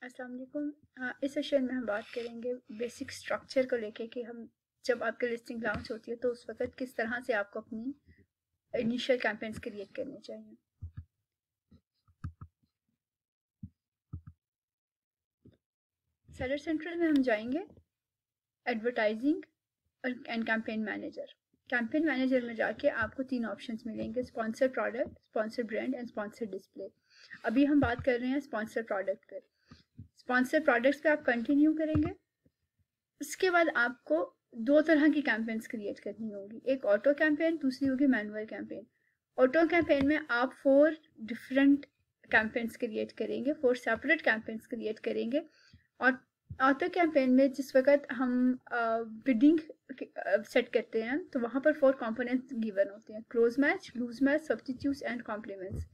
अस्सलाम वालेकुम। इस सेशन में हम बात करेंगे बेसिक स्ट्रक्चर को लेके कि हम जब आपकी लिस्टिंग लॉन्च होती है तो उस वक्त किस तरह से आपको अपनी इनिशियल कैंपेन्स क्रिएट करने चाहिए। सेलर सेंट्रल में हम जाएंगे advertising and campaign manager. Campaign manager में जाके आपको 3 ऑप्शंस मिलेंगे, sponsor product, sponsor brand and sponsor display. अभी हम बात कर रहे हैं स्पॉन्सर प्रोडक्ट पर। स्पॉन्सर प्रोडक्ट्स पे आप कंटिन्यू करेंगे। उसके बाद आपको 2 तरह की कैंपेन्स क्रिएट करनी होगी, एक ऑटो कैंपेन, दूसरी होगी मैनुअल कैंपेन। ऑटो कैंपेन में आप 4 डिफरेंट कैंपेन्स क्रिएट करेंगे, 4 सेपरेट कैंपेन्स क्रिएट करेंगे। और ऑटो कैंपेन में जिस वक्त हम बिडिंग सेट करते हैं तो वहाँ पर 4 कंपोनेंट्स गिवन होते हैं, close match, loose match, substitutes and complements.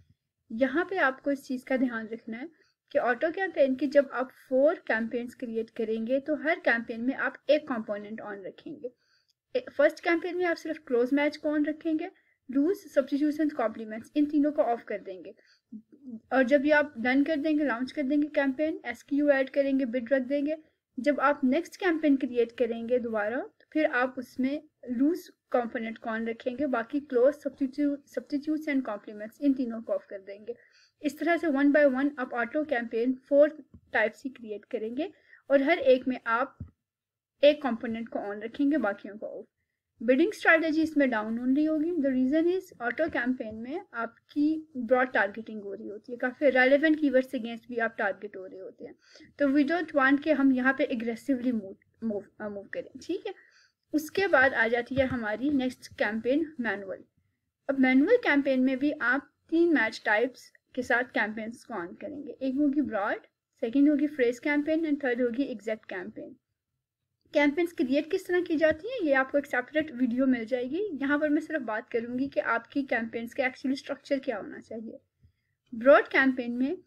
यहाँ पे आपको इस चीज़ का ध्यान रखना है कि ऑटो कैंपेन की जब आप 4 कैंपेन्स क्रिएट करेंगे तो हर कैंपेन में आप एक कंपोनेंट ऑन रखेंगे। फर्स्ट कैंपेन में आप सिर्फ क्लोज मैच को ऑन रखेंगे, लूज, सब्स्टिट्यूशन, कॉम्प्लीमेंट्स इन तीनों को ऑफ कर देंगे। और जब ये आप डन कर देंगे, लॉन्च कर देंगे कैंपेन, एसक्यू ऐड करेंगे, बिड रख देंगे। जब आप नेक्स्ट कैंपेन क्रिएट करेंगे दोबारा तो फिर आप उसमें लूज कंपोनेंट को ऑन रखेंगे, बाकी क्लोज, सब्स्टिट्यूट्स एंड कॉम्प्लीमेंट्स इन तीनों को ऑफ कर देंगे। इस तरह से 1 बाय 1 आप ऑटो कैंपेन 4 टाइप्स ही क्रिएट करेंगे और हर एक में आप एक कंपोनेंट को ऑन रखेंगे, बाकियों को ऑफ। बिडिंग स्ट्रैटेजी इसमें डाउन ओनली होगी। The reason is auto campaign में आपकी ब्रॉड टारगेटिंग हो रही होती है, काफ़ी रेलेवेंट कीवर्ड्स के अगेंस्ट भी आप टारगेट हो रहे होते हैं, तो वी डोंट वांट कि हम यहाँ पे एग्रेसिवली मूव करें, ठीक है। उसके बाद आ जाती है हमारी नेक्स्ट कैंपेन मैनुअल। अब मैनुअल कैंपेन में भी आप 3 मैच टाइप्स के साथ कैंपेन्स को ऑन करेंगे। एक होगी ब्रॉड, सेकेंड होगी फ्रेज कैंपेन एंड थर्ड होगी एग्जैक्ट कैंपेन। कैंपेन्स क्रिएट किस तरह की जाती हैं ये आपको एक सेपरेट वीडियो मिल जाएगी। यहाँ पर मैं सिर्फ बात करूँगी कि आपकी कैंपेन्स का एक्चुअली स्ट्रक्चर क्या होना चाहिए। ब्रॉड कैंपेन में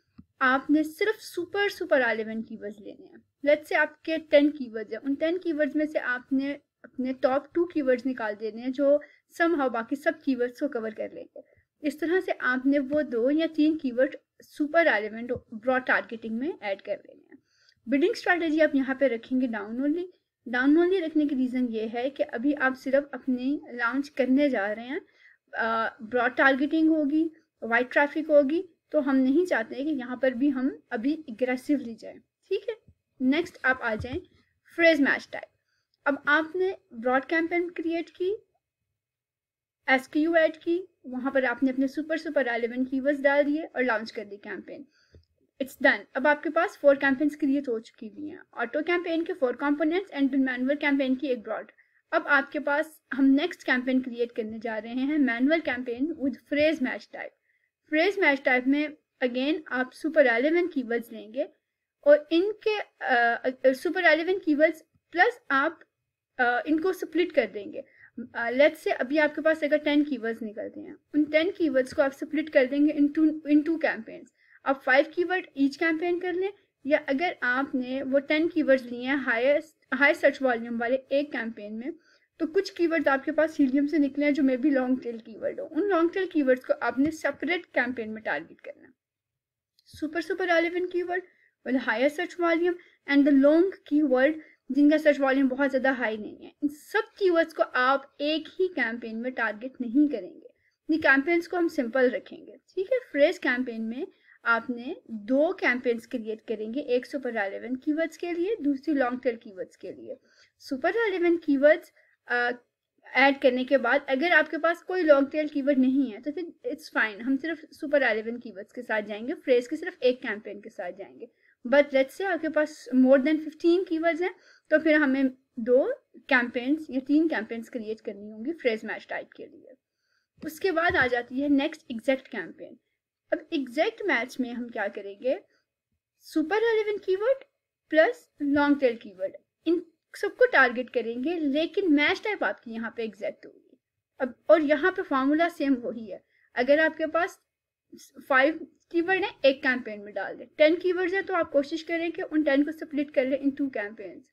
आपने सिर्फ सुपर रेलेवेंट कीवर्ड्स लेने हैं। लेट्स से आपके 10 कीवर्ड्स हैं, उन 10 कीवर्ड्स में से आपने अपने टॉप 2 कीवर्ड्स निकाल देने हैं जो समहाउ बाकी सब कीवर्ड्स को कवर कर लेंगे। इस तरह से आपने वो 2 या 3 keyword super relevant broad targeting में ऐड कर लेने हैं। बिडिंग स्ट्रैटेजी आप यहाँ पे रखेंगे डाउन ओनली। डाउन ओनली रखने की रीज़न ये है कि अभी आप सिर्फ अपनी लॉन्च करने जा रहे हैं, ब्रॉड टारगेटिंग होगी, वाइड ट्रैफिक होगी, तो हम नहीं चाहते कि यहाँ पर भी हम अभी एग्रेसिवली जाएं, ठीक है। नेक्स्ट आप आ जाएं फ्रेज मैच टाइप। अब आपने ब्रॉड कैंपेन क्रिएट की, एसक्यू ऐड की, वहाँ पर आपने अपने सुपर रेलेवेंट कीवर्ड्स डाल दिए और लॉन्च कर दी कैंपेन। It's done. अब आपके पास 4 कैंपेन्स क्रिएट हो चुकी हुई हैं, ऑटो कैंपेन के 4 कंपोनेंट्स एंड मैनुअल कैंपेन की एक ब्रॉड। अब आपके पास हम नेक्स्ट कैंपेन क्रिएट करने जा रहे हैं manual campaign with phrase match type. Phrase match type में अगेन आप सुपर रेलेवेंट कीवर्ड्स लेंगे और इनके सुपर रेलेवेंट कीवर्ड्स प्लस आप इनको स्प्लिट कर देंगे। लेट्स से अभी आपके पास अगर 10 कीवर्ड्स निकलते हैं, उन 10 कीवर्ड्स को आप स्प्लिट कर देंगे इन टू कैंपेन्स। आप 5 कीवर्ड ईच कैंपेन कर लें, या अगर आपने वो 10 कीवर्ड्स लिए हैं हाई सर्च वॉल्यूम वाले एक कैंपेन में, तो कुछ कीवर्ड्स आपके पास हीलियम से निकले हैं जो maybe long tail keyword हो। उन लॉन्ग टेल कीवर्ड्स को आपने सेपरेट कैंपेन में टारगेट करना। Super relevant keyword with higher search volume and the long keyword जिनका सर्च वॉल्यूम बहुत ज़्यादा हाई नहीं है, इन सब कीवर्ड्स को आप एक ही कैंपेन में टारगेट नहीं करेंगे। इन कैंपेन्स को हम सिंपल रखेंगे, ठीक है। फ्रेज कैंपेन में आपने 2 कैंपेन्स क्रिएट करेंगे, एक सुपर रेलेवेंट कीवर्ड्स के लिए, दूसरी लॉन्ग टेल कीवर्ड्स के लिए। सुपर रेलेवेंट कीवर्ड्स ऐड करने के बाद अगर आपके पास कोई लॉन्ग टेल कीवर्ड नहीं है तो फिर इट्स फाइन, हम सिर्फ सुपर रेलेवेंट कीवर्ड्स के साथ जाएंगे, फ्रेज के सिर्फ एक कैंपेन के साथ जाएंगे। बट लेट्स से आपके पास मोर देन 15 कीवर्ड्स हैं तो फिर हमें 2 कैंपेन्स या 3 कैंपेन्स क्रिएट करनी होंगी फ्रेज मैच टाइप के लिए। उसके बाद आ जाती है नेक्स्ट एग्जैक्ट कैंपेन। अब एग्जैक्ट मैच में हम क्या करेंगे, super relevant keyword plus long tail keyword इन सबको टारगेट करेंगे, लेकिन मैच टाइप आपकी यहाँ पे एग्जैक्ट होगी। अब और यहाँ पे फॉर्मूला सेम वही है, अगर आपके पास 5 कीवर्ड है एक कैंपेन में डाल दें, 10 कीवर्ड्स हैं तो आप कोशिश करें कि उन 10 को स्प्लिट कर लें इन 2 कैंपेन्स।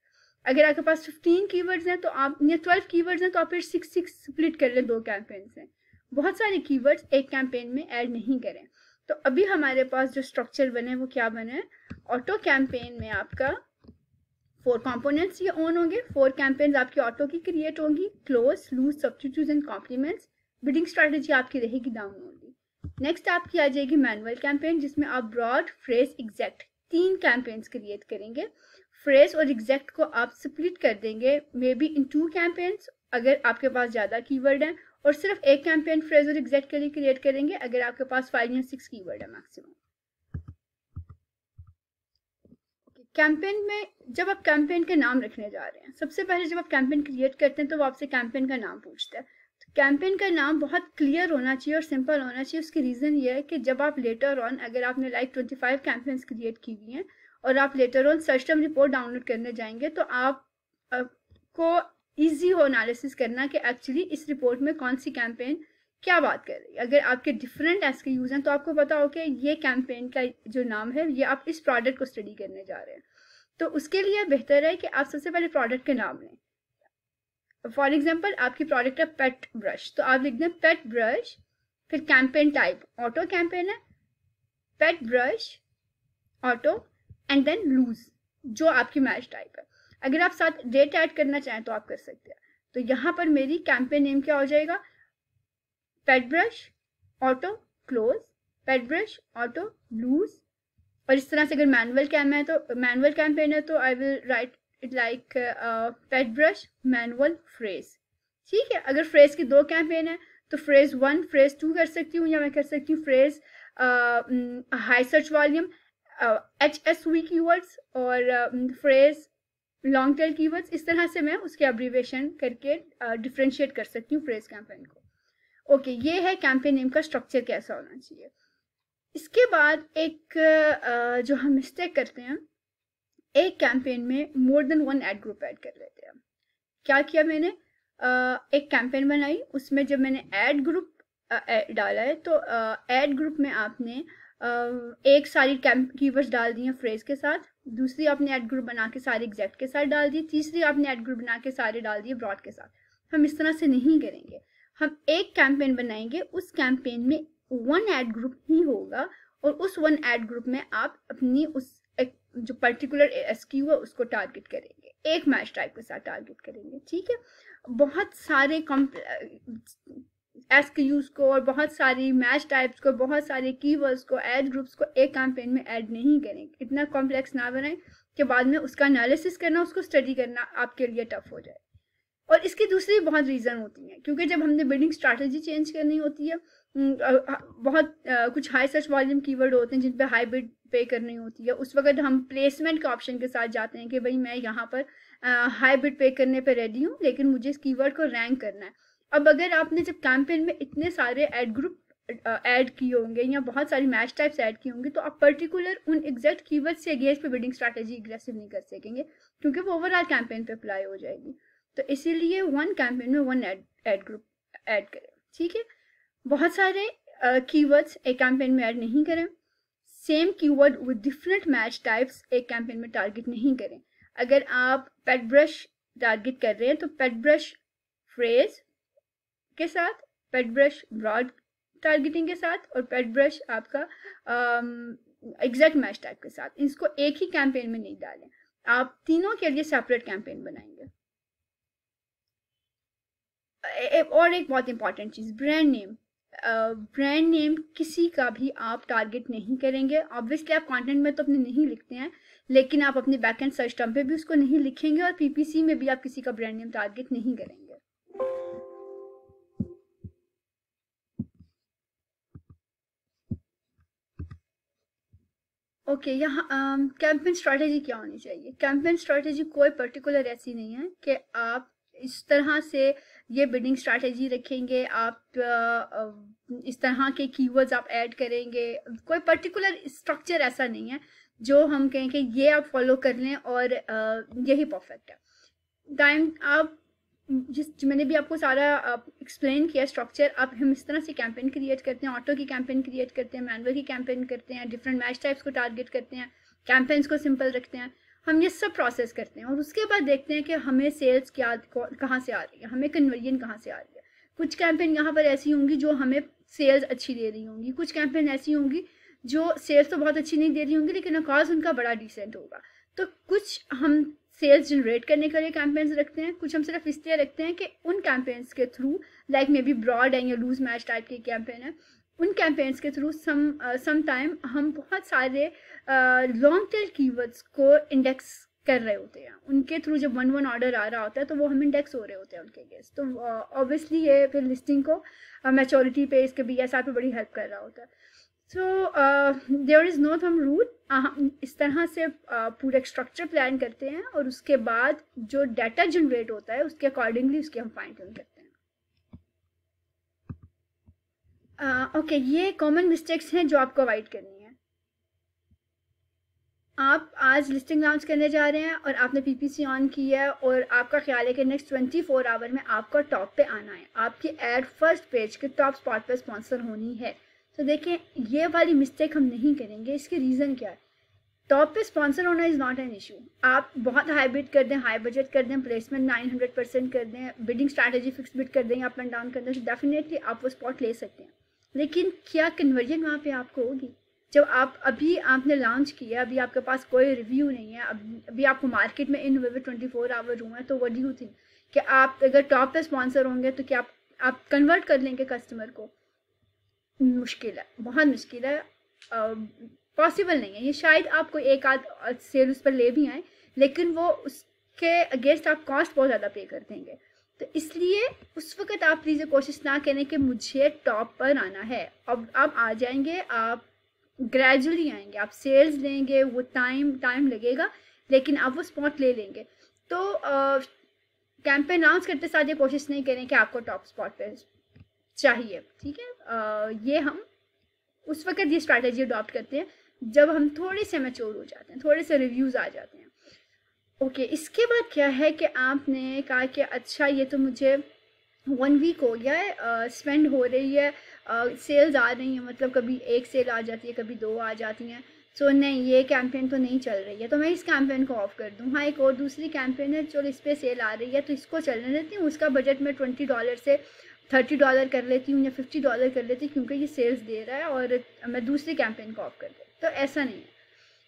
अगर आपके पास 15 कीवर्ड्स हैं तो आप, या 12 कीवर्ड्स हैं तो आप फिर 6 स्प्लिट कर लें 2 कैंपेन्स हैं। बहुत सारे कीवर्ड्स एक कैंपेन में ऐड नहीं करें। तो अभी हमारे पास जो स्ट्रक्चर बने वो क्या बने हैं, ऑटो कैंपेन में आपका 4 कंपोनेंट्स ये ऑन होंगे, 4 कैंपेन्स आपकी ऑटो की क्रिएट होंगी, close, loose, substitutes and complements. Bidding strategy आपकी रहेगी डाउन ओनली। नेक्स्ट आपकी आ जाएगी मैनुअल कैंपेन, जिसमें आप broad, phrase, exact 3 campaigns create करेंगे। फ्रेज और एग्जैक्ट को आप स्प्लिट कर देंगे मे बी इन 2 कैंपेन्स अगर आपके पास ज़्यादा कीवर्ड हैं, और सिर्फ एक कैंपेन फ्रेज और एग्जैक्ट के लिए क्रिएट करेंगे अगर आपके पास 5 या 6 कीवर्ड है मैक्सिमम। कैंपेन में जब आप कैंपेन के नाम रखने जा रहे हैं, सबसे पहले जब आप कैंपेन क्रिएट करते हैं तो वो आपसे कैंपेन का नाम पूछता है। तो कैंपेन का नाम बहुत क्लियर होना चाहिए और सिंपल होना चाहिए। उसकी रीज़न ये है कि जब आप लेटर ऑन, अगर आपने लाइक 25 कैंपेन्स क्रिएट की हुई हैं और आप later on search term report download करने जाएंगे तो आपको ईजी हो एनालिसिस करना कि एक्चुअली इस रिपोर्ट में कौन सी कैंपेन क्या बात कर रही है। अगर आपके डिफरेंट SKUs हैं तो आपको पता हो कि ये कैंपेन का जो नाम है ये आप इस प्रोडक्ट को स्टडी करने जा रहे हैं। तो उसके लिए बेहतर है कि आप सबसे पहले प्रोडक्ट के नाम लें। फॉर एग्जांपल आपकी प्रोडक्ट है पेट ब्रश, तो आप लिख दें पेट ब्रश, फिर कैंपेन टाइप ऑटो कैंपेन है, pet brush auto, and then loose जो आपकी मैच टाइप है। अगर आप साथ डेट ऐड करना चाहें तो आप कर सकते हैं। तो यहाँ पर मेरी कैंपेन नेम क्या हो जाएगा, पेट ब्रश ऑटो क्लोज, पेट ब्रश ऑटो लूज। और इस तरह से अगर मैनुअल कैंपेन है तो I will write it like pet brush manual phrase. ठीक है, अगर फ्रेज की 2 कैंपेन है तो फ्रेज 1 फ्रेज 2 कर सकती हूँ, या मैं कर सकती हूँ phrase high search volume HSV keywords और फ्रेज लॉन्ग टेल कीवर्ड्स। इस तरह से मैं उसके एब्रीविएशन करके डिफ्रेंशिएट कर सकती हूँ फ्रेज कैंपेन को। ओके, ये है कैंपेन नेम का स्ट्रक्चर कैसा होना चाहिए। इसके बाद एक जो हम मिस्टेक करते हैं, एक कैंपेन में more than 1 ad group add कर लेते हैं। क्या किया मैंने, एक कैंपेन बनाई, उसमें जब मैंने ऐड ग्रुप डाला है तो ऐड ग्रुप में आपने एक सारी कीवर्ड्स डाल दी हैं फ्रेज के साथ, दूसरी आपने ऐड ग्रुप बना के सारे एग्जैक्ट के साथ डाल दी, तीसरी आपने ऐड ग्रुप बना के सारे डाल दिए ब्रॉड के साथ। हम इस तरह से नहीं करेंगे, हम एक कैंपेन बनाएंगे, उस कैंपेन में 1 ऐड ग्रुप ही होगा और उस 1 ऐड ग्रुप में आप अपनी उस जो पर्टिकुलर SKU है उसको टारगेट करेंगे, एक मैच टाइप के साथ टारगेट करेंगे। ठीक है, बहुत सारे SKUs को और बहुत सारी मैच टाइप्स को, बहुत सारे कीवर्ड्स को, ऐड ग्रुप्स को एक कैंपेन में ऐड नहीं करेंगे। इतना कॉम्प्लेक्स ना बनाएं कि बाद में उसका एनालिसिस करना, उसको स्टडी करना आपके लिए टफ हो जाए। और इसकी दूसरी बहुत रीज़न होती है, क्योंकि जब हमने बिल्डिंग स्ट्रैटेजी चेंज करनी होती है, बहुत कुछ हाई सर्च वॉल्यूम कीवर्ड होते हैं जिन पे हाई बिड पे करनी होती है, उस वक्त हम प्लेसमेंट के ऑप्शन के साथ जाते हैं कि भाई मैं यहाँ पर हाई बिड पे करने पे रेडी हूँ, लेकिन मुझे इस कीवर्ड को रैंक करना है। अब अगर आपने जब कैंपेन में इतने सारे ऐड ग्रुप ऐड किए होंगे या बहुत सारी मैच टाइप्स ऐड की होंगी तो आप पर्टिकुलर उन एग्जैक्ट कीवर्ड से अगेंस्ट पे बिल्डिंग स्ट्रैटेजी एग्रेसिव नहीं कर सकेंगे, क्योंकि वो ओवरऑल कैंपेन पे अप्लाई हो जाएगी। तो इसीलिए 1 कैंपेन में 1 ऐड ग्रुप ऐड करें। ठीक है, बहुत सारे कीवर्ड्स एक कैंपेन में ऐड नहीं करें, same keyword with different match types एक कैंपेन में टारगेट नहीं करें। अगर आप पेट ब्रश टारगेट कर रहे हैं तो पेट ब्रश फ्रेज के साथ, पेट ब्रश ब्रॉड टारगेटिंग के साथ और पेट ब्रश आपका एग्जैक्ट मैच टाइप के साथ, इसको एक ही कैंपेन में नहीं डालें, आप तीनों के लिए सेपरेट कैंपेन बनाएंगे। और एक बहुत इंपॉर्टेंट चीज़, ब्रांड नेम। ब्रांड नेम किसी का भी आप टारगेट नहीं करेंगे। ऑब्वियसली आप कंटेंट में तो अपने नहीं लिखते हैं, लेकिन आप अपने बैकएंड सर्च टर्म पे भी उसको नहीं लिखेंगे और PPC में भी आप किसी का ब्रांड नेम टारगेट नहीं करेंगे। ओके, यहाँ कैंपेन स्ट्रैटेजी क्या होनी चाहिए। कैंपेन स्ट्रैटेजी कोई पर्टिकुलर ऐसी नहीं है कि आप इस तरह से ये बिडिंग स्ट्रैटेजी रखेंगे, आप इस तरह के कीवर्ड्स आप ऐड करेंगे, कोई पर्टिकुलर स्ट्रक्चर ऐसा नहीं है जो हम कहें कि ये आप फॉलो कर लें और यही परफेक्ट है। टाइम आप मैंने भी आपको सारा एक्सप्लेन किया स्ट्रक्चर। अब हम इस तरह से कैंपेन क्रिएट करते हैं, ऑटो की कैंपेन क्रिएट करते हैं, मैनुअल की कैंपेन करते हैं, डिफरेंट मैच टाइप्स को टारगेट करते हैं, कैंपेन्स को सिंपल रखते हैं, हम ये सब प्रोसेस करते हैं और उसके बाद देखते हैं कि हमें सेल्स क्या कहाँ से आ रही है, हमें कन्वर्जन कहाँ से आ रही है। कुछ कैंपेन यहाँ पर ऐसी होंगी जो हमें सेल्स अच्छी दे रही होंगी, कुछ कैंपेन ऐसी होंगी जो सेल्स तो बहुत अच्छी नहीं दे रही होंगी लेकिन कॉज उनका बड़ा डिसेंट होगा। तो कुछ हम सेल्स जनरेट करने के लिए कैंपेन्स रखते हैं, कुछ हम सिर्फ इसलिए रखते हैं कि उन कैंपेन्स के through, like maybe broad है या लूज मैच टाइप के कैंपेन है, उन कैंपेन्स के थ्रू सम टाइम हम बहुत सारे लॉन्ग टेल कीवर्ड्स को इंडेक्स कर रहे होते हैं। उनके थ्रू जब वन ऑर्डर आ रहा होता है तो वो हम इंडेक्स हो रहे होते हैं उनके अगेंस्ट। तो ऑब्वियसली ये फिर लिस्टिंग को मैच्योरिटी पे, इसके BSR पे बड़ी हेल्प कर रहा होता है। So there is no thumb rule. हम इस तरह से पूरा स्ट्रक्चर प्लान करते हैं और उसके बाद जो डाटा जनरेट होता है उसके अकॉर्डिंगली उसके हम फाइन ट्यून करते हैं। ओके, ये कॉमन मिस्टेक्स हैं जो आपको अवॉइड करनी है। आप आज लिस्टिंग लॉन्च करने जा रहे हैं और आपने PPC ऑन की है और आपका ख्याल है कि नेक्स्ट 24 आवर में आपको टॉप पे आना है, आपकी एड फर्स्ट पेज के टॉप स्पॉट पे स्पॉन्सर होनी है। तो देखें, ये वाली मिस्टेक हम नहीं करेंगे। इसकी रीज़न क्या है? टॉप पे स्पॉन्सर होना इज़ नॉट एन इशू। आप बहुत हाई बिड कर दें, हाई बजट कर दें, प्लेसमेंट 900% कर दें, बिडिंग स्ट्रैटेजी फिक्स बिड कर दें, अप एंड डाउन कर दें, तो डेफिनेटली आप वो स्पॉट ले सकते हैं। लेकिन क्या कन्वर्जन वहाँ पे आपको होगी? जब आपने लॉन्च किया, अभी आपके पास कोई रिव्यू नहीं है, अभी आपको मार्केट में इन 24 आवर हुआ है, तो व्हाट डू यू थिंक कि आप अगर टॉप पे स्पॉन्सर होंगे तो क्या आप कन्वर्ट कर लेंगे कस्टमर को? मुश्किल है, बहुत मुश्किल है, पॉसिबल नहीं है। ये शायद आप कोई एक आध सेल उस पर ले भी आए लेकिन वो उसके अगेंस्ट आप कॉस्ट बहुत ज़्यादा पे कर देंगे। तो इसलिए उस वक्त आप प्लीज़ कोशिश ना करें कि मुझे टॉप पर आना है। अब आप आ जाएंगे, आप ग्रेजुअली आएंगे, आप सेल्स लेंगे, वो टाइम लगेगा लेकिन आप वो स्पॉट ले लेंगे। तो कैंपेन लॉन्च करते साथ ये कोशिश नहीं करें कि आपको टॉप स्पॉट पे चाहिए, ठीक है? ये हम उस वक्त ये स्ट्रैटेजी अडॉप्ट करते हैं जब हम थोड़े से मैच्योर हो जाते हैं, थोड़े से रिव्यूज़ आ जाते हैं। ओके, इसके बाद क्या है कि आपने कहा कि अच्छा ये तो मुझे 1 वीक हो गया है, स्पेंड हो रही है, सेल्स आ रही हैं, मतलब कभी एक सेल आ जाती है, कभी 2 आ जाती हैं, सो नहीं ये कैंपेन तो नहीं चल रही है तो मैं इस कैंपेन को ऑफ कर दूँ। हाँ, एक और दूसरी कैंपेन है, चलो इस पर सेल आ रही है तो इसको चलने देती हूँ, उसका बजट मैं $20 से $30 कर लेती हूँ या $50 कर लेती हूँ क्योंकि ये सेल्स दे रहा है और मैं दूसरी कैंपेन को ऑफ कर देती। तो ऐसा नहीं है।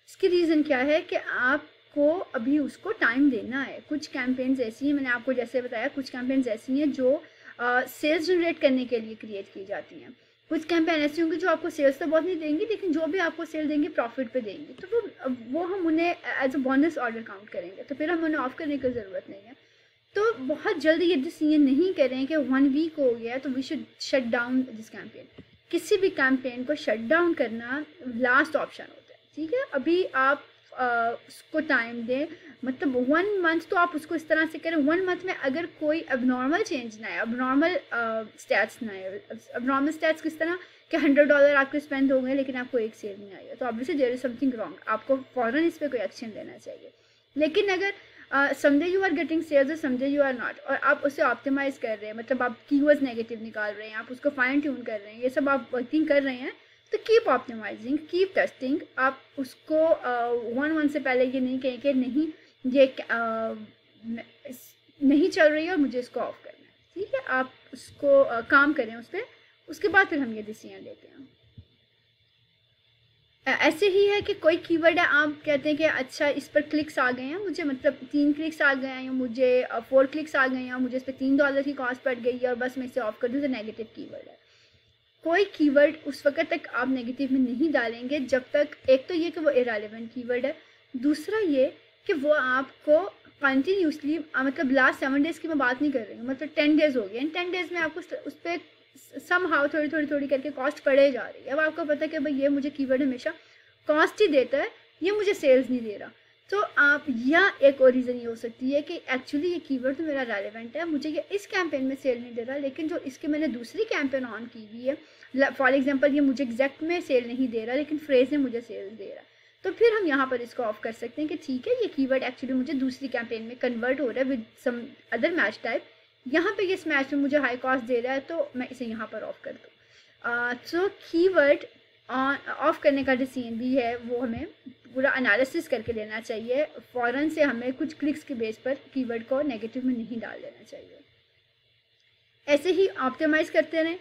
इसकी रीज़न क्या है कि आपको अभी उसको टाइम देना है। कुछ कैंपेन्स ऐसी हैं, मैंने आपको जैसे बताया, कुछ कैंपेन्स ऐसी हैं जो सेल्स जनरेट करने के लिए क्रिएट की जाती हैं। कुछ कैंपेन ऐसी होंगी जो आपको सेल्स तो बहुत नहीं देंगी लेकिन जो भी आपको सेल देंगे प्रॉफिट पे देंगे, तो वो हम उन्हें as a bonus order count करेंगे, तो फिर हम उन्हें ऑफ करने की ज़रूरत नहीं है। तो बहुत जल्दी ये डिसीजन नहीं करें कि 1 वीक हो गया तो we should shut down this campaign. किसी भी कैंपेन को शट डाउन करना लास्ट ऑप्शन होता है, ठीक है? अभी आप उसको टाइम दें, मतलब 1 मंथ तो आप उसको इस तरह से करें, 1 मंथ में अगर कोई अबनॉर्मल चेंज ना है, अबनॉर्मल स्टैट्स ना है। अबनॉर्मल स्टैट्स किस तरह कि $100 आपके स्पेंड हो गए लेकिन आपको एक सेल नहीं आई है, तो obviously there is something wrong, आपको फ़ौरन इस पर कोई एक्शन लेना चाहिए। लेकिन अगर someday you are getting sales और समडे यू आर नॉट, और आप उसे ऑप्टिमाइज़ कर रहे हैं, मतलब आप कीवर्ड्स नेगेटिव निकाल रहे हैं, आप उसको फाइन ट्यून कर रहे हैं, ये सब आप वर्किंग कर रहे हैं, तो कीप ऑप्टिमाइजिंग, कीप टेस्टिंग। आप उसको 1 से पहले ये नहीं कहें कि नहीं ये नहीं चल रही है और मुझे इसको ऑफ करना है, ठीक है? आप उसको काम करें उस पर, उसके बाद फिर हम ये डिसीजन लेते हैं। ऐसे ही है कि कोई कीवर्ड है, आप कहते हैं कि अच्छा इस पर क्लिक्स आ गए हैं मुझे, मतलब 3 क्लिक्स आ गए हैं, मुझे 4 क्लिक्स आ गए हैं, मुझे इस पर $3 की कॉस्ट पड़ गई है और बस मैं इसे ऑफ कर दूँ, तो नेगेटिव कीवर्ड है। कोई कीवर्ड उस वक्त तक आप नेगेटिव में नहीं डालेंगे जब तक, एक तो ये कि वो इररिलेवेंट कीवर्ड है, दूसरा ये कि वो आपको कंटिन्यूसली, मतलब लास्ट 7 डेज़ की मैं बात नहीं कर रही हूँ, मतलब 10 डेज़ हो गए, इन 10 डेज़ में आपको उस पर समहाउ थोड़ी करके कॉस्ट पड़े जा रही है। अब आपको पता है कि भाई ये मुझे कीवर्ड हमेशा कॉस्ट ही देता है, ये मुझे सेल्स नहीं दे रहा, तो आप, या एक और रीज़न ये हो सकती है कि एक्चुअली ये कीवर्ड तो मेरा रेलेवेंट है, मुझे ये इस कैंपेन में सेल नहीं दे रहा, लेकिन जो इसके मैंने दूसरी कैंपेन ऑन की हुई है, फॉर एग्जांपल ये मुझे एग्जैक्ट में सेल नहीं दे रहा लेकिन फ्रेज में मुझे सेल्स दे रहा है, तो फिर हम यहाँ पर इसको ऑफ कर सकते हैं कि ठीक है ये कीवर्ड एक्चुअली मुझे दूसरी कैंपेन में कन्वर्ट हो रहा है with some other match type, यहाँ पे ये मैच में मुझे हाई कॉस्ट दे रहा है तो मैं इसे यहाँ पर ऑफ कर दूँ। तो कीवर्ड ऑफ करने का डिसीजन भी है वो हमें पूरा एनालिसिस करके लेना चाहिए, फ़ौरन से हमें कुछ क्लिक्स के बेस पर कीवर्ड को नेगेटिव में नहीं डाल देना चाहिए। ऐसे ही ऑप्टिमाइज़ करते रहें।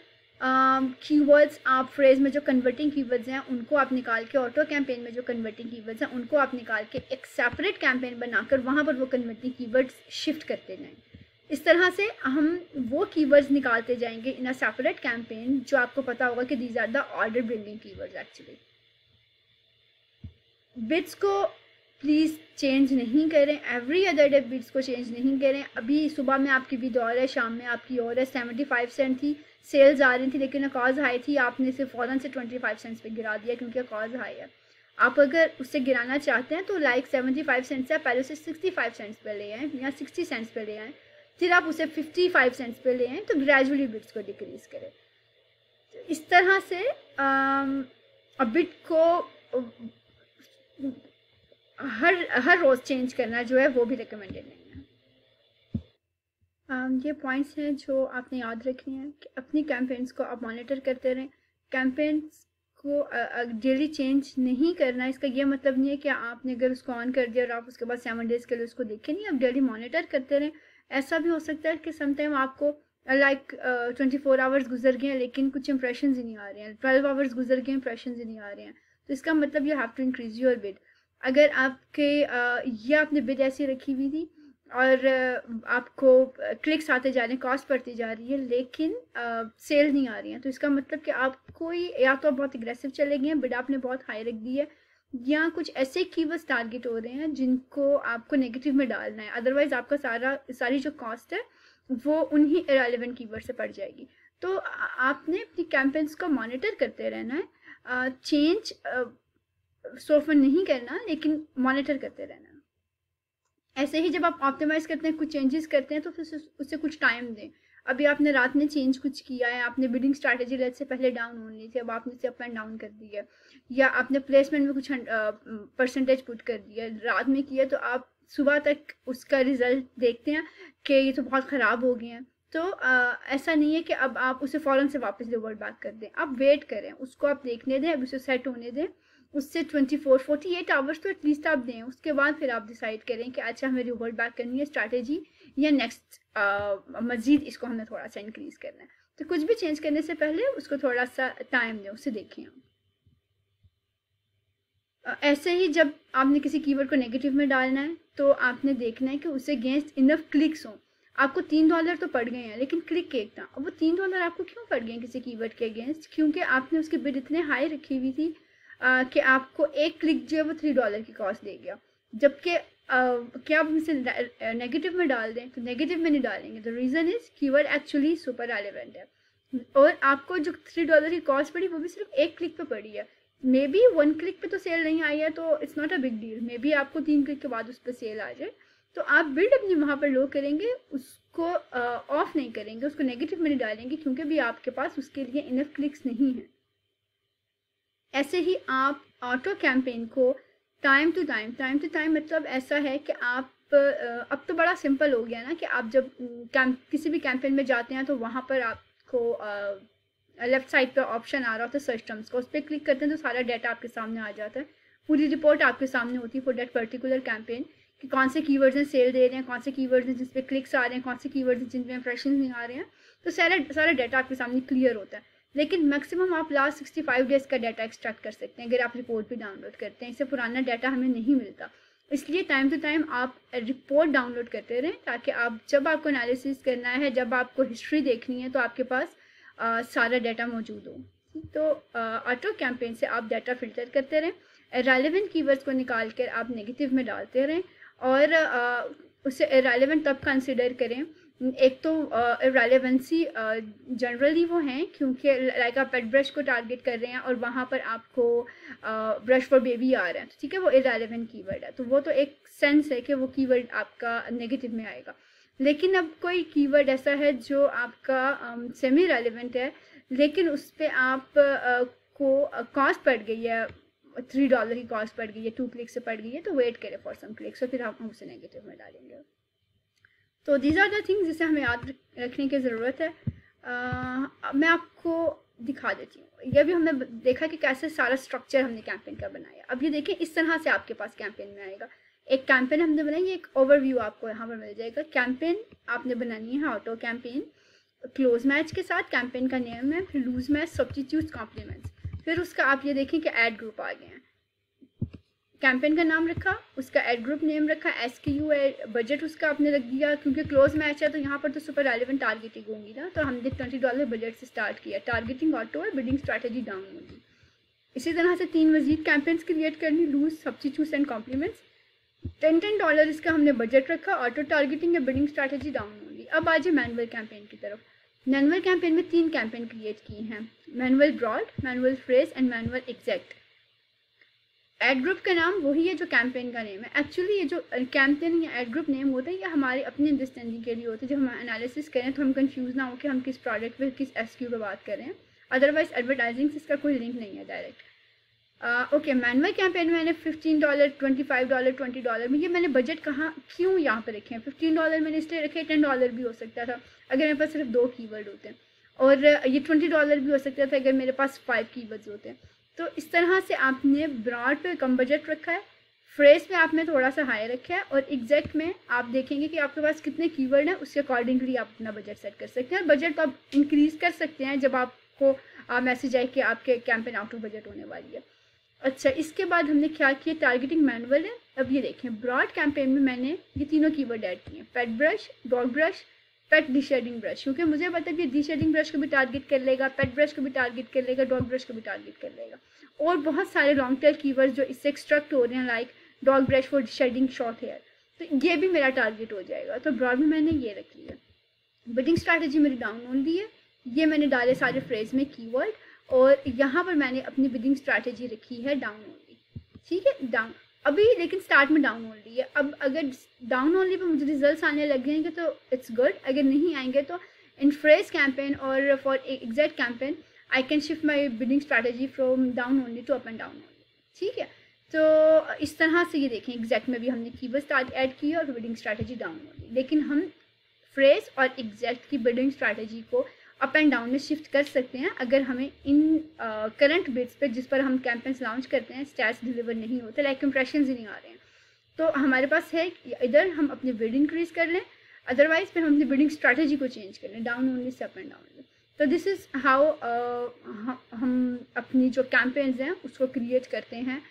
कीवर्ड्स आप फ्रेज में जो कन्वर्टिंग कीवर्ड्स हैं उनको आप निकाल के, ऑटो कैंपेन में जो कन्वर्टिंग कीवर्ड्स हैं उनको आप निकाल के एक सेपरेट कैंपेन बनाकर वहाँ पर वो कन्वर्टिंग कीवर्ड्स शिफ्ट करते जाएं। इस तरह से हम वो कीवर्ड्स निकालते जाएंगे इन अ सेपरेट कैंपेन जो आपको पता होगा कि these are the order building keywords. Actually bids को प्लीज़ चेंज नहीं करें, एवरी अदर डे बिट्स को चेंज नहीं करें। अभी सुबह में आपकी बिड और है, शाम में आपकी और है। 75 सेंट थी, सेल्स आ रही थी लेकिन कॉज हाई थी, आपने इसे फ़ौरन से 25 सेंट्स पे गिरा दिया क्योंकि कॉज हाई है। आप अगर उससे गिराना चाहते हैं तो लाइक 75 सेंट्स से पहले उसे 65 सेंट्स पे ले आएँ या 60 सेंट्स पे ले आएँ, फिर आप उसे 55 सेंट्स पे ले आएँ, तो ग्रेजुअली बिट्स को डिक्रीज़ करें। इस तरह से बिट को हर रोज़ चेंज करना जो है वो भी रिकमेंडेड नहीं है। ये पॉइंट्स हैं जो आपने याद रखनी है कि अपनी कैंपेन्स को आप मॉनिटर करते रहें। कैंपेन्स को डेली चेंज नहीं करना, इसका ये मतलब नहीं है कि आपने अगर उसको ऑन कर दिया और आप उसके बाद 7 डेज़ के लिए उसको देखें नहीं, आप डेली मॉनिटर करते रहें। ऐसा भी हो सकता है कि समटाइम आपको लाइक 24 आवर्स गुजर गए हैं लेकिन कुछ इंप्रेशंस ही नहीं आ रहे हैं, 12 आवर्स गुजर गए इंप्रेशंस ही नहीं आ रहे हैं, तो इसका मतलब you have to increase your bid. अगर आपके ये आपने बिड ऐसी रखी हुई थी और आपको क्लिक्स आते जा रहे हैं, कॉस्ट बढ़ती जा रही है लेकिन सेल नहीं आ रही है, तो इसका मतलब कि आप कोई या तो आप बहुत एग्रेसिव चले गए हैं, बिड आपने बहुत हाई रख दी है, या कुछ ऐसे कीवर्ड्स टारगेट हो रहे हैं जिनको आपको नेगेटिव में डालना है। अदरवाइज आपका सारी जो कॉस्ट है वो उन्हीं इरेलेवेंट कीवर्ड से पड़ जाएगी। तो आपने अपनी कैंपेन्स को मॉनिटर करते रहना है, चेंज सोफन नहीं करना लेकिन मॉनिटर करते रहना। ऐसे ही जब आप ऑप्टिमाइज़ करते हैं, कुछ चेंजेस करते हैं, तो फिर उससे कुछ टाइम दें। अभी आपने रात में चेंज कुछ किया है, आपने बिडिंग स्ट्रैटेजी लेट से पहले डाउन होनी थी, अब आपने इसे अप एंड डाउन कर दी है, या आपने प्लेसमेंट में कुछ परसेंटेज पुट कर दिया रात में किया, तो आप सुबह तक उसका रिजल्ट देखते हैं कि ये तो बहुत ख़राब हो गए हैं। तो ऐसा नहीं है कि अब आप उसे फ़ौरन से वापस रिवर्ट बैक कर दें, आप वेट करें, उसको आप देखने दें, अब उसे सेट होने दें, उससे 48 आवर्स तो एटलीस्ट आप दें, उसके बाद फिर आप डिसाइड करें कि अच्छा हमें रिवर्ट बैक करनी है स्ट्रैटेजी या नेक्स्ट मज़ीद इसको हमें थोड़ा सा इंक्रीज़ करना है। तो कुछ भी चेंज करने से पहले उसको थोड़ा सा टाइम दें, उसे देखें। ऐसे ही जब आपने किसी कीवर्ड को नेगेटिव में डालना है तो आपने देखना है कि उसे अगेंस्ट इनफ क्लिक्स हों। आपको $3 तो पड़ गए हैं लेकिन क्लिक एक था, अब वो $3 आपको क्यों पड़ गए किसी कीवर्ड के अगेंस्ट? क्योंकि आपने उसकी बिड इतने हाई रखी हुई थी कि आपको एक क्लिक जो है वो $3 की कॉस्ट दे गया, जबकि क्या आप इसे नेगेटिव में डाल दें? तो नेगेटिव में नहीं डालेंगे। The reason is keyword actually super relevant है और आपको जो $3 की कॉस्ट पड़ी वो भी सिर्फ एक क्लिक पे पड़ी है। मे बी 1 क्लिक पे तो सेल नहीं आई है तो it's not a big deal, may be आपको 3 क्लिक के बाद उस पर सेल आ जाए, तो आप बिल्ड अपनी वहाँ पर लो करेंगे, उसको ऑफ नहीं करेंगे, उसको नेगेटिव में नहीं डालेंगे क्योंकि भी आपके पास उसके लिए इनफ क्लिक्स नहीं है। ऐसे ही आप ऑटो कैंपेन को टाइम टू टाइम मतलब ऐसा है कि आप अब तो बड़ा सिंपल हो गया ना कि आप जब किसी भी कैंपेन में जाते हैं तो वहाँ पर आपको लेफ्ट साइड पे ऑप्शन आ रहा होता है सर्च टर्म्स का, उस पर क्लिक करते हैं तो सारा डाटा आपके सामने आ जाता है, पूरी रिपोर्ट आपके सामने होती है फॉर दैट पर्टिकुलर कैंपेन कि कौन से कीवर्ड्स हैं सेल दे रहे हैं, कौन से कीवर्ड्स हैं जिस पे क्लिक्स आ रहे हैं, कौन से कीवर्ड्स हैं जिन पे इंप्रेशन नहीं आ रहे हैं, तो सारा डाटा आपके सामने क्लियर होता है। लेकिन मैक्सिमम आप लास्ट 65 डेज़ का डाटा एक्सट्रैक्ट कर सकते हैं अगर आप रिपोर्ट भी डाउनलोड करते हैं, इससे पुराना डाटा हमें नहीं मिलता। इसलिए टाइम टू टाइम आप रिपोर्ट डाउनलोड करते रहें ताकि आप जब आपको एनालिसिस करना है, जब आपको हिस्ट्री देखनी है तो आपके पास सारा डाटा मौजूद हो। तो ऑटो कैंपेन से आप डाटा फिल्टर करते रहें, इररेलेवेंट कीवर्ड्स को निकाल कर आप नेगेटिव में डालते रहें और उसे इररेलेवेंट तब कंसिडर करें। एक तो इररेलेवेंसी जनरली वो हैं क्योंकि लाइक आप पेट ब्रश को टारगेट कर रहे हैं और वहाँ पर आपको ब्रश फॉर बेबी आ रहा है, तो ठीक है वो इररेलेवेंट कीवर्ड है, तो वो तो एक सेंस है कि वो कीवर्ड आपका नेगेटिव में आएगा। लेकिन अब कोई कीवर्ड ऐसा है जो आपका सेमी रेलेवेंट है लेकिन उस पर आप को कॉस्ट पड़ गई है, $3 की कॉस्ट पड़ गई है, 2 क्लिक से पड़ गई है, तो वेट करें फॉर सम क्लिक्स और फिर हम उसे नेगेटिव में डालेंगे। तो दीज आर द थिंग्स जिसे हमें याद रखने की ज़रूरत है। मैं आपको दिखा देती हूँ, ये भी हमने देखा कि कैसे सारा स्ट्रक्चर हमने कैंपेन का बनाया। अब ये देखें इस तरह से आपके पास कैंपेन में आएगा, एक कैंपेन हमने बनाई, एक ओवरव्यू आपको यहाँ पर मिल जाएगा। कैंपेन आपने बनानी है ऑटो कैंपेन, क्लोज मैच के साथ कैंपेन का नेम है, फिर लूज मैच, सब्स्टिट्यूट, कॉम्प्लीमेंट्स, फिर उसका आप ये देखें कि ऐड ग्रुप आ गए हैं। कैंपेन का नाम रखा, उसका एड ग्रुप नेम रखा, SKU है, बजट उसका आपने रख दिया, क्योंकि क्लोज मैच है तो यहाँ पर तो सुपर रेलेवेंट टारगेटिंग होंगी ना, तो हमने $20 बजट से स्टार्ट किया। टारगेटिंग ऑटो है, बिडिंग स्ट्रैटेजी डाउन होगी। इसी तरह से 3 मजीद कैंपेन्स क्रिएट करनी, लूज, सब्स्टिट्यूट्स एंड कॉम्प्लीमेंट्स। $10 इसका हमने बजट रखा, ऑटो टारगेटिंग है, बिडिंग स्ट्रैटेजी डाउन होगी। अब आ जाए मैनुअल कैंपेन की तरफ। मैनुअल कैंपेन में 3 कैंपेन क्रिएट किए हैं, manual broad, manual phrase and manual exact. Ad group का नाम वही है जो कैंपेन का नेम है। एक्चुअली ये जो कैंपेन या एड ग्रुप नेम होता है ये हमारे अपनी अंडरस्टैंडिंग के लिए होता है, जब हम एनालिसिस करें तो हम कंफ्यूज ना हो कि हम किस प्रोडक्ट पे किस SKU पे बात कर रहे हैं। अदरवाइज एडवर्टाइजिंग से इसका कोई लिंक नहीं है डायरेक्ट। ओके, मैनुअल कैंपेन में मैंने $15, $25, $20 में, ये मैंने बजट कहाँ क्यों यहाँ पर रखे हैं। $15 मैंने इसलिए रखे, $10 भी हो सकता था अगर मेरे पास सिर्फ 2 कीवर्ड होते हैं, और ये $20 भी हो सकता था अगर मेरे पास 5 कीवर्ड्स होते हैं। तो इस तरह से आपने ब्रॉड पे कम बजट रखा है, फ्रेज पे आपने थोड़ा सा हाई रखा है, और एग्जैक्ट में आप देखेंगे कि आपके पास कितने कीवर्ड हैं, उसके अकॉर्डिंगली आप अपना बजट सेट कर सकते हैं। और बजट आप इंक्रीज़ कर सकते हैं जब आपको मैसेज आए कि आपके कैंपेन आउट ऑफ बजट होने वाली है। अच्छा, इसके बाद हमने क्या किया, टारगेटिंग मैनुअल है। अब ये देखें, ब्रॉड कैंपेन में मैंने ये तीनों कीवर्ड ऐड किए हैं, पेट ब्रश, डॉग ब्रश, पेट डिशेडिंग ब्रश, क्योंकि मुझे पता है कि डिशेडिंग ब्रश को भी टारगेट कर लेगा, पेट ब्रश को भी टारगेट कर लेगा, डॉग ब्रश को भी टारगेट कर लेगा, और बहुत सारे लॉन्ग टेल कीवर्ड्स जो इससे एक्सट्रैक्ट हो रहे हैं, like dog brush for shedding short hair, तो ये भी मेरा टारगेट हो जाएगा। तो ब्रॉड में मैंने ये रख लिया। बिडिंग स्ट्रैटेजी मेरी डाउन ओनली है, ये मैंने डाले सारे फ्रेज में कीवर्ड, और यहाँ पर मैंने अपनी बिडिंग स्ट्रैटेजी रखी है डाउन ओनली। ठीक है, डाउन अभी, लेकिन स्टार्ट में डाउन ओनली है। अब अगर डाउन ओनली पे मुझे रिजल्ट्स आने लग जाएंगे तो इट्स गुड, अगर नहीं आएंगे तो इन फ्रेज कैंपेन और for exact campaign I can shift my bidding strategy from down only to up and down only. ठीक है, तो इस तरह से ये देखें, एग्जैक्ट में भी हमने कीवर्ड ऐड किया और बिडिंग स्ट्रैटेजी डाउन ओनली, लेकिन हम फ्रेज और एग्जैक्ट की बिडिंग स्ट्रैटेजी को अप एंड डाउन में शिफ्ट कर सकते हैं अगर हमें इन करंट बिड्स पे जिस पर हम कैंपेन्स लॉन्च करते हैं स्टैट्स डिलीवर नहीं होते, लाइक इंप्रेशंस ही नहीं आ रहे हैं, तो हमारे पास है इधर हम अपनी बिड इंक्रीज कर लें, अदरवाइज फिर हम अपनी बिडिंग स्ट्रैटेजी को चेंज कर लें down only say up and down. तो दिस इज़ हाउ हम अपनी जो कैंपेन्स हैं उसको क्रिएट करते हैं,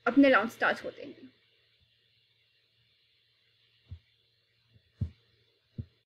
अपने लॉन्च स्टार्ट होते हैं।